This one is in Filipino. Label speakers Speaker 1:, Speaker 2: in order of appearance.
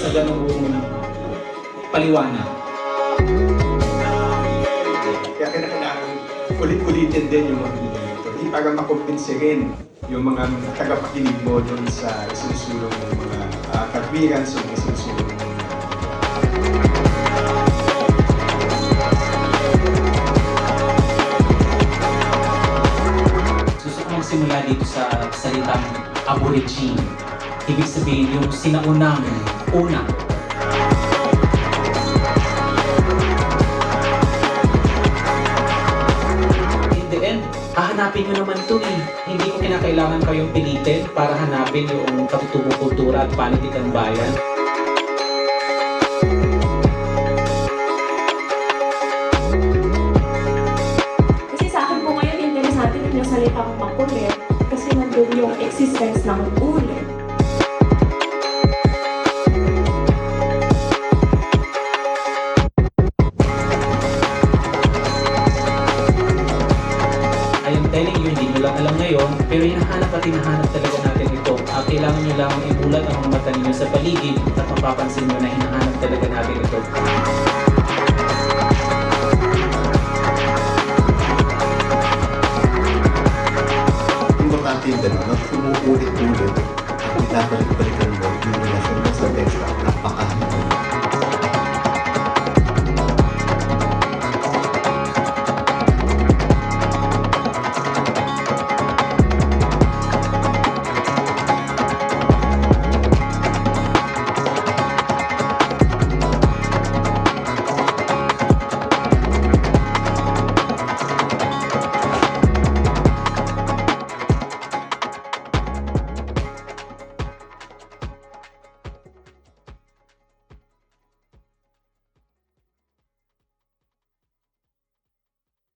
Speaker 1: sa ganung paliwanag.
Speaker 2: Kaya kailangan ulit-ulitin din yung mga dito. Para makumpinsi rin yung mga tagapakinig mo dun sa isinusulong ng mga katwiran sa mga isinusulong mo.
Speaker 1: Gusto ko magsimula dito sa salitang aborigine. Ibig sabihin yung sinaunang una. In the end, hahanapin nyo naman to eh. Hindi ko kinakailangan kayong pilitin para hanapin yung katutubong kultura at panitikang bayan.
Speaker 3: Kasi sa akin po ngayon, interesante rin yung salitang makulit kasi nandun yung existence ng ulit.
Speaker 1: I am telling you, hindi nyo lang alam ngayon, pero hinahanap at hinahanap talaga natin ito. Kailangan nyo lang ibulat ang mga mata ninyo sa paligid at mapapansin nyo na hinahanap talaga natin ito.